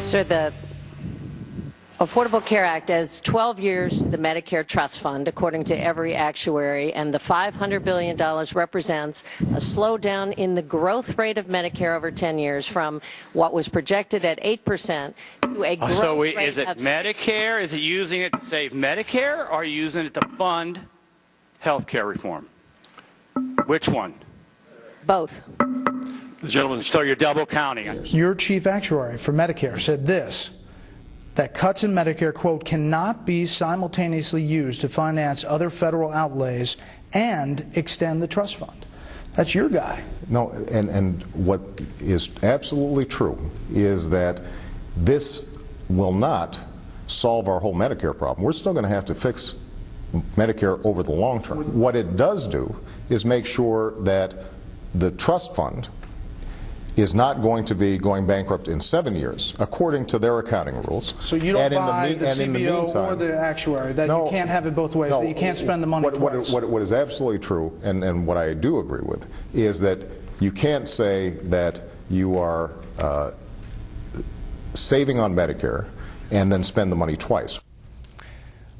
Sir, the Affordable Care Act adds 12 years to the Medicare Trust Fund, according to every actuary, and the $500 billion represents a slowdown in the growth rate of Medicare over 10 years from what was projected at 8% to a growth rate is it Medicare? Is it using it to save Medicare, or are you using it to fund health care reform? Which one? Both. The gentleman. So you're double counting. Your chief actuary for Medicare said this, that cuts in Medicare, quote, cannot be simultaneously used to finance other federal outlays and extend the trust fund. That's your guy. No, and what is absolutely true is that this will not solve our whole Medicare problem. We're still going to have to fix Medicare over the long term. What it does do is make sure that the trust fund is not going to be going bankrupt in 7 years, according to their accounting rules. So you don't buy the CBO or the actuary, that you can't have it both ways, that you can't spend the money twice. What is absolutely true, and what I do agree with, is that you can't say that you are saving on Medicare and then spend the money twice.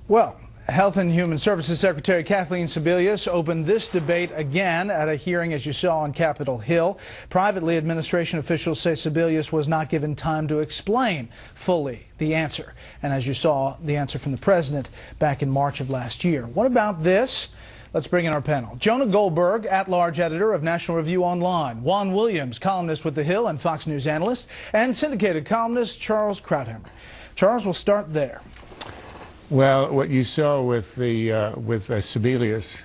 Well, Health and Human Services Secretary Kathleen Sebelius opened this debate again at a hearing, as you saw, on Capitol Hill. Privately, administration officials say Sebelius was not given time to explain fully the answer. And as you saw, the answer from the president back in March of last year. What about this? Let's bring in our panel. Jonah Goldberg, at-large editor of National Review Online. Juan Williams, columnist with The Hill and Fox News analyst. And syndicated columnist Charles Krauthammer. Charles, we'll start there. Well, what you saw with Sebelius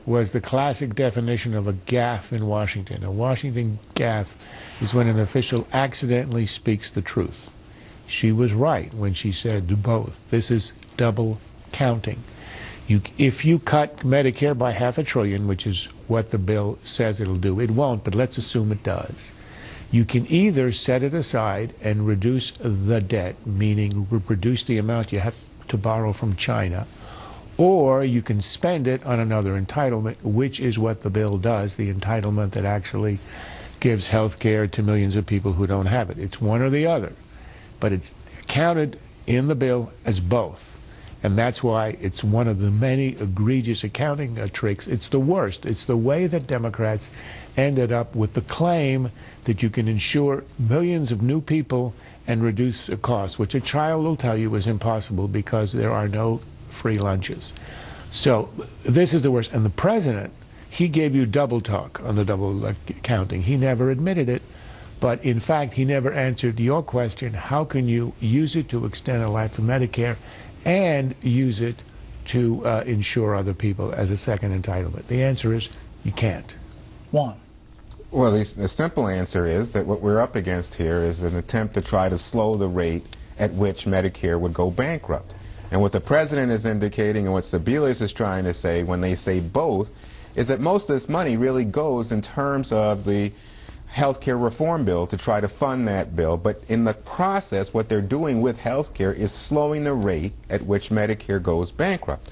was the classic definition of a gaffe in Washington. A Washington gaffe is when an official accidentally speaks the truth. She was right when she said both. This is double counting. If you cut Medicare by $500 billion, which is what the bill says it'll do, it won't, but let's assume it does. You can either set it aside and reduce the debt, meaning reduce the amount you have to borrow from China, or you can spend it on another entitlement, which is what the bill does, the entitlement that actually gives health care to millions of people who don't have it. It's one or the other, but it's counted in the bill as both, and that's why it's one of the many egregious accounting tricks. It's the worst. It's the way that Democrats ended up with the claim that you can insure millions of new people and reduce the cost, which a child will tell you is impossible because there are no free lunches. So this is the worst. And the president, he gave you double talk on the double counting. He never admitted it, but in fact, he never answered your question, how can you use it to extend the life of Medicare and use it to insure other people as a second entitlement? The answer is you can't. Juan. Well, the simple answer is that what we're up against here is an attempt to try to slow the rate at which Medicare would go bankrupt. And what the president is indicating and what Sebelius is trying to say when they say both is that most of this money really goes in terms of the health care reform bill to try to fund that bill. But in the process, what they're doing with health care is slowing the rate at which Medicare goes bankrupt.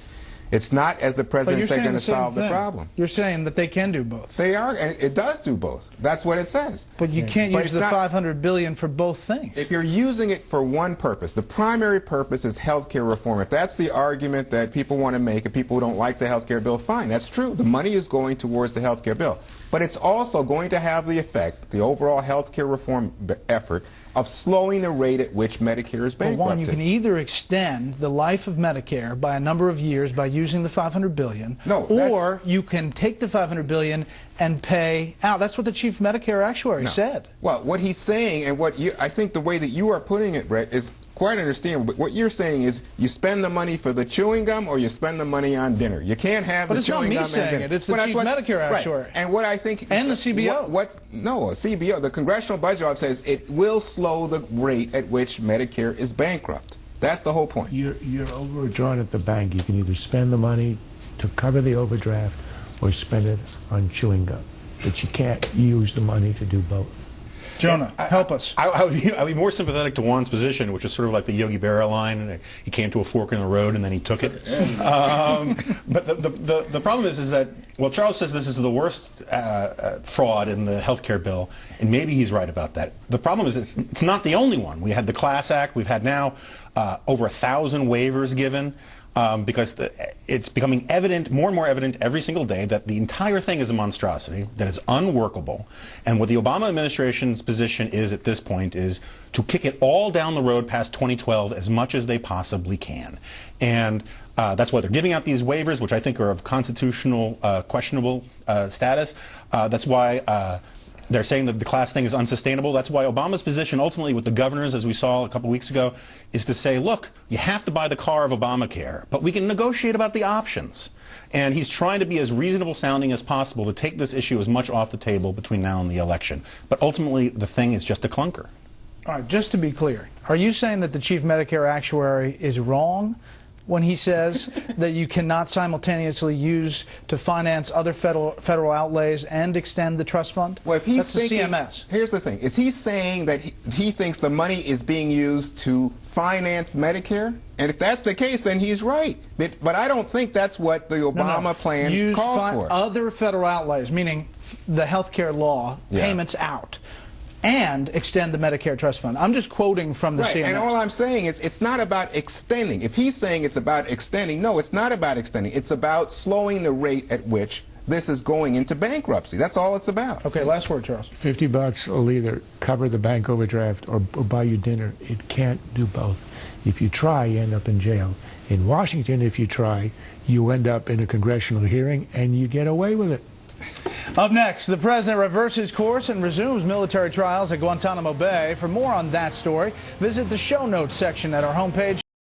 It's not, as the president said, going to solve the problem. You're saying that they can do both. They are, and it does do both. That's what it says. But you can't use the $500 billion for both things. If you're using it for one purpose, the primary purpose is health care reform. If that's the argument that people want to make, and people who don't like the health care bill, fine, that's true. The money is going towards the health care bill. But it's also going to have the effect, the overall health care reform effort, of slowing the rate at which Medicare is bankrupted. Well, one, you can either extend the life of Medicare by a number of years by using the $500 billion, or you can take the $500 billion and pay out. That's what the chief Medicare actuary said. Well, what he's saying, and what I think the way that you are putting it, Bret, is quite understandable. But what you're saying is you spend the money for the chewing gum or you spend the money on dinner. You can't have the chewing gum and dinner. But it's not me saying it. It's the chief Medicare actuary. Right. And what I think... And the CBO. No, a CBO. The Congressional Budget Office says it will slow the rate at which Medicare is bankrupt. That's the whole point. You're overdrawn at the bank. You can either spend the money to cover the overdraft or spend it on chewing gum. But you can't use the money to do both. Jonah, help us. I would be more sympathetic to Juan's position, which is sort of like the Yogi Berra line, and he came to a fork in the road and then he took it. But the problem is that, well, Charles says this is the worst fraud in the health care bill, and maybe he's right about that. The problem is it's not the only one. We had the Class Act. We've had now over 1,000 waivers given. Because it's becoming evident, more and more evident every single day, that the entire thing is a monstrosity, that it's unworkable. And what the Obama administration's position is at this point is to kick it all down the road past 2012 as much as they possibly can. And that's why they're giving out these waivers, which I think are of constitutional questionable status. That's why they're saying that the class thing is unsustainable. That's why Obama's position ultimately with the governors, as we saw a couple weeks ago, is to say, look, you have to buy the car of Obamacare, but we can negotiate about the options. And he's trying to be as reasonable sounding as possible to take this issue as much off the table between now and the election. But ultimately, the thing is just a clunker. All right, just to be clear, are you saying that the chief Medicare actuary is wrong when he says that you cannot simultaneously use to finance other federal outlays and extend the trust fund? Well, if he's That's thinking, the CMS. Here's the thing. Is he saying that he thinks the money is being used to finance Medicare? And if that's the case, then he's right. But I don't think that's what the Obama plan calls for. Other federal outlays, meaning the health care law, payments out, and extend the Medicare trust fund. I'm just quoting from the CMS. And all I'm saying is it's not about extending. If he's saying it's about extending, no, it's not about extending. It's about slowing the rate at which this is going into bankruptcy. That's all it's about. Okay, last word, Charles. $50 will either cover the bank overdraft or buy you dinner. It can't do both. If you try, you end up in jail. In Washington, if you try, you end up in a congressional hearing and you get away with it. Up next, the president reverses course and resumes military trials at Guantanamo Bay. For more on that story, visit the show notes section at our homepage.